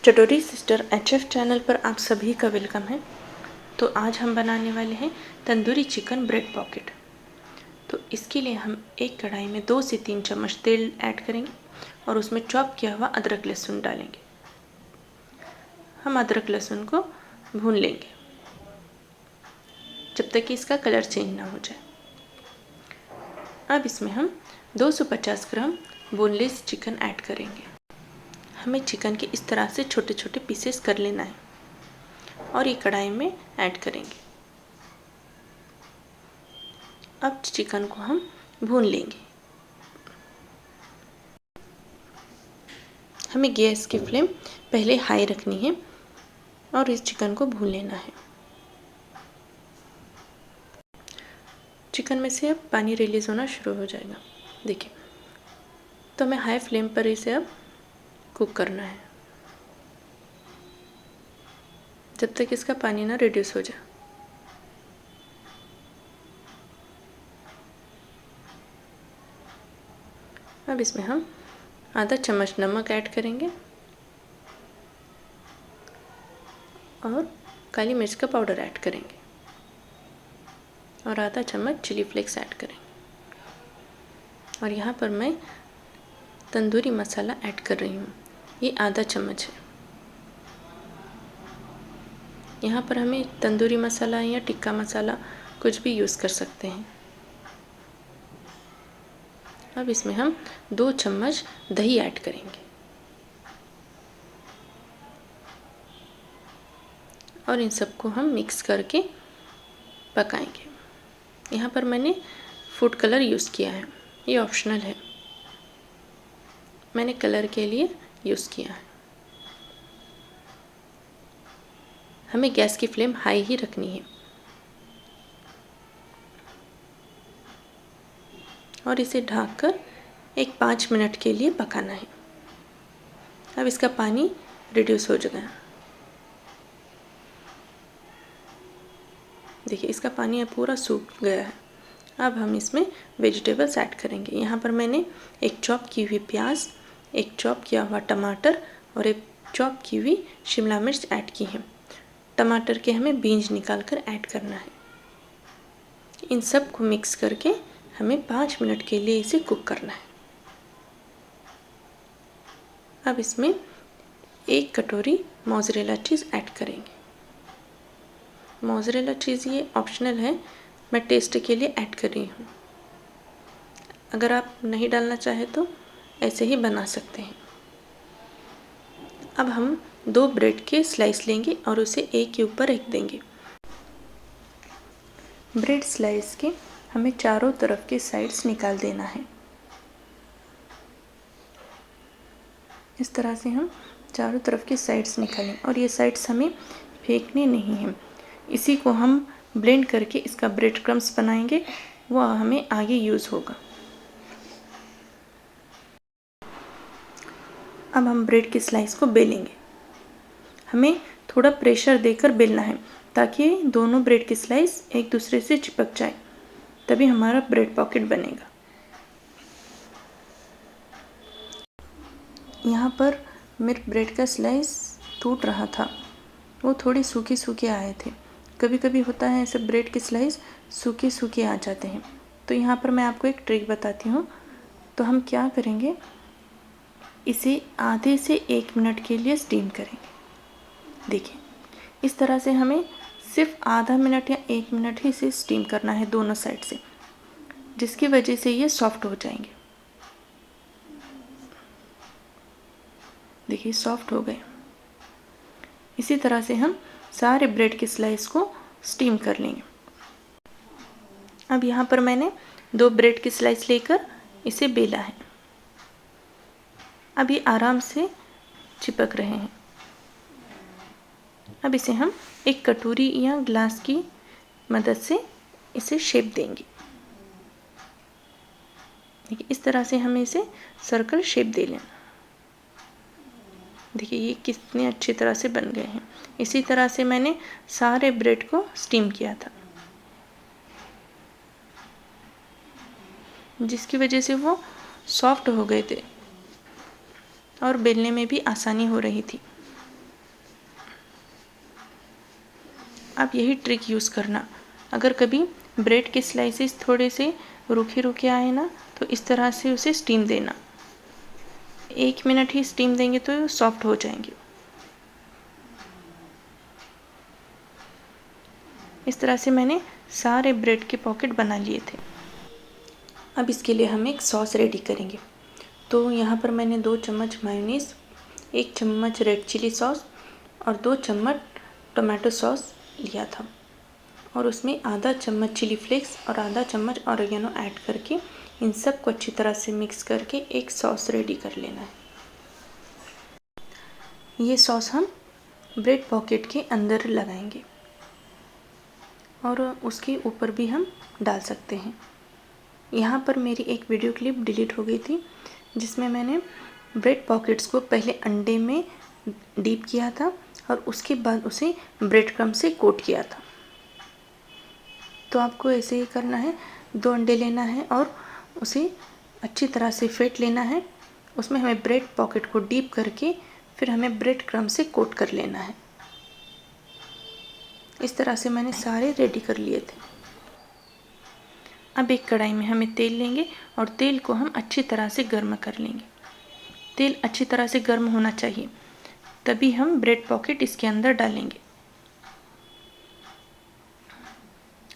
चटोरी sister HF channel पर आप सभी का वेलकम है। तो आज हम बनाने वाले हैं तंदूरी चिकन ब्रेड पॉकेट। तो इसके लिए हम एक कढ़ाई में 2 से 3 चम्मच तेल ऐड करेंगे और उसमें चॉप किया हुआ अदरक लहसुन डालेंगे। हम अदरक लहसुन को भून लेंगे जब तक कि इसका कलर चेंज ना हो जाए। अब इसमें हम 250 ग्राम बोनलेस चिकन ऐड करेंगे। हमें चिकन के इस तरह से छोटे छोटे पीसेस कर लेना है और ये कढ़ाई में ऐड करेंगे। अब चिकन को हम भून लेंगे। हमें गैस की फ्लेम पहले हाई रखनी है और इस चिकन को भून लेना है। चिकन में से अब पानी रिलीज़ होना शुरू हो जाएगा, देखिए। तो हमें हाई फ्लेम पर इसे अब कुक करना है जब तक इसका पानी ना रिड्यूस हो जाए। अब इसमें हम आधा चम्मच नमक ऐड करेंगे और काली मिर्च का पाउडर ऐड करेंगे और आधा चम्मच चिली फ्लेक्स ऐड करेंगे। और यहाँ पर मैं तंदूरी मसाला ऐड कर रही हूँ, ये आधा चम्मच है। यहाँ पर हमें तंदूरी मसाला या टिक्का मसाला कुछ भी यूज़ कर सकते हैं। अब इसमें हम 2 चम्मच दही ऐड करेंगे और इन सबको हम मिक्स करके पकाएंगे। यहाँ पर मैंने फूड कलर यूज़ किया है, ये ऑप्शनल है, मैंने कलर के लिए यूज़ किया है। हमें गैस की फ्लेम हाई ही रखनी है और इसे ढककर एक 5 मिनट के लिए पकाना है। अब इसका पानी रिड्यूस हो गया, देखिए इसका पानी अब पूरा सूख गया है। अब हम इसमें वेजिटेबल्स ऐड करेंगे। यहाँ पर मैंने एक चॉप की हुई प्याज, एक चॉप किया हुआ टमाटर और एक चॉप की हुई शिमला मिर्च ऐड की है। टमाटर के हमें बीज निकाल कर ऐड करना है। इन सब को मिक्स करके हमें 5 मिनट के लिए इसे कुक करना है। अब इसमें 1 कटोरी मोज़रेला चीज़ ऐड करेंगे। मोज़रेला चीज़ ये ऑप्शनल है, मैं टेस्ट के लिए ऐड कर रही हूँ। अगर आप नहीं डालना चाहें तो ऐसे ही बना सकते हैं। अब हम 2 ब्रेड के स्लाइस लेंगे और उसे एक के ऊपर रख देंगे। ब्रेड स्लाइस के हमें चारों तरफ के साइड्स निकाल देना है। इस तरह से हम चारों तरफ के साइड्स निकालें और ये साइड्स हमें फेंकने नहीं हैं। इसी को हम ब्लेंड करके इसका ब्रेड क्रम्स बनाएंगे, वह हमें आगे यूज़ होगा। अब हम ब्रेड के स्लाइस को बेलेंगे। हमें थोड़ा प्रेशर देकर बेलना है ताकि दोनों ब्रेड के स्लाइस एक दूसरे से चिपक जाए, तभी हमारा ब्रेड पॉकेट बनेगा। यहाँ पर मेरे ब्रेड का स्लाइस टूट रहा था, वो थोड़े सूखे सूखे आए थे। कभी कभी होता है ऐसे ब्रेड के स्लाइस सूखे सूखे आ जाते हैं। तो यहाँ पर मैं आपको एक ट्रिक बताती हूँ। तो हम क्या करेंगे, इसे आधे से 1 मिनट के लिए स्टीम करेंगे। देखिए इस तरह से हमें सिर्फ आधा मिनट या 1 मिनट ही इसे स्टीम करना है दोनों साइड से, जिसकी वजह से ये सॉफ्ट हो जाएंगे। देखिए सॉफ्ट हो गए। इसी तरह से हम सारे ब्रेड के स्लाइस को स्टीम कर लेंगे। अब यहाँ पर मैंने 2 ब्रेड के स्लाइस लेकर इसे बेला है। अब ये आराम से चिपक रहे हैं। अब इसे हम एक कटोरी या ग्लास की मदद से इसे शेप देंगे। देखिए इस तरह से हमें इसे सर्कल शेप दे लेना। देखिए ये कितने अच्छी तरह से बन गए हैं। इसी तरह से मैंने सारे ब्रेड को स्टीम किया था, जिसकी वजह से वो सॉफ्ट हो गए थे और बेलने में भी आसानी हो रही थी। आप यही ट्रिक यूज़ करना। अगर कभी ब्रेड के स्लाइसेस थोड़े से रूखे रूखे आए ना, तो इस तरह से उसे स्टीम देना। 1 मिनट ही स्टीम देंगे तो सॉफ्ट हो जाएंगे। इस तरह से मैंने सारे ब्रेड के पॉकेट बना लिए थे। अब इसके लिए हम एक सॉस रेडी करेंगे। तो यहाँ पर मैंने 2 चम्मच मेयोनीज़, 1 चम्मच रेड चिली सॉस और 2 चम्मच टोमेटो सॉस लिया था, और उसमें आधा चम्मच चिली फ्लेक्स और आधा चम्मच ऑरिगेनो ऐड करके इन सब को अच्छी तरह से मिक्स करके एक सॉस रेडी कर लेना है। ये सॉस हम ब्रेड पॉकेट के अंदर लगाएंगे और उसके ऊपर भी हम डाल सकते हैं। यहाँ पर मेरी एक वीडियो क्लिप डिलीट हो गई थी, जिसमें मैंने ब्रेड पॉकेट्स को पहले अंडे में डीप किया था और उसके बाद उसे ब्रेड क्रम्ब से कोट किया था। तो आपको ऐसे ही करना है। 2 अंडे लेना है और उसे अच्छी तरह से फेंट लेना है। उसमें हमें ब्रेड पॉकेट को डीप करके फिर हमें ब्रेड क्रम्ब से कोट कर लेना है। इस तरह से मैंने सारे रेडी कर लिए थे। अब एक कढ़ाई में हमें तेल लेंगे और तेल को हम अच्छी तरह से गर्म कर लेंगे। तेल अच्छी तरह से गर्म होना चाहिए, तभी हम ब्रेड पॉकेट इसके अंदर डालेंगे।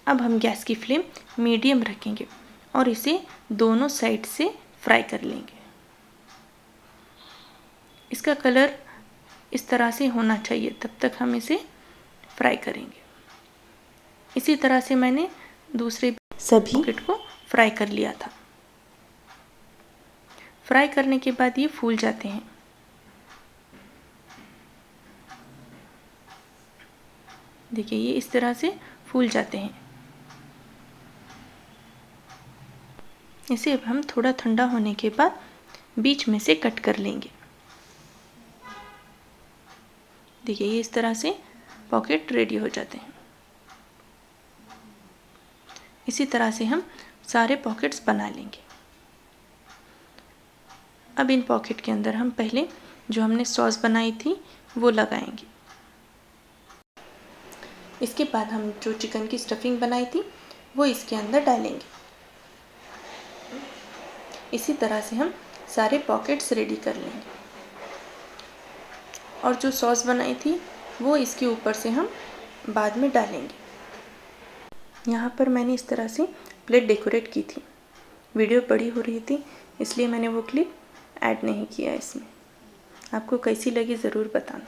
अब हम गैस की फ्लेम मीडियम रखेंगे और इसे दोनों साइड से फ्राई कर लेंगे। इसका कलर इस तरह से होना चाहिए, तब तक हम इसे फ्राई करेंगे। इसी तरह से मैंने दूसरे सभी पॉकेट को फ्राई कर लिया था। फ्राई करने के बाद ये फूल जाते हैं। देखिए, ये इस तरह से फूल जाते हैं। इसे अब हम थोड़ा ठंडा होने के बाद बीच में से कट कर लेंगे। देखिए, ये इस तरह से पॉकेट रेडी हो जाते हैं। इसी तरह से हम सारे पॉकेट्स बना लेंगे। अब इन पॉकेट के अंदर हम पहले जो हमने सॉस बनाई थी वो लगाएंगे। इसके बाद हम जो चिकन की स्टफिंग बनाई थी वो इसके अंदर डालेंगे। इसी तरह से हम सारे पॉकेट्स रेडी कर लेंगे और जो सॉस बनाई थी वो इसके ऊपर से हम बाद में डालेंगे। यहाँ पर मैंने इस तरह से प्लेट डेकोरेट की थी। वीडियो बड़ी हो रही थी, इसलिए मैंने वो क्लिप ऐड नहीं किया इसमें। आपको कैसी लगी ज़रूर बताना।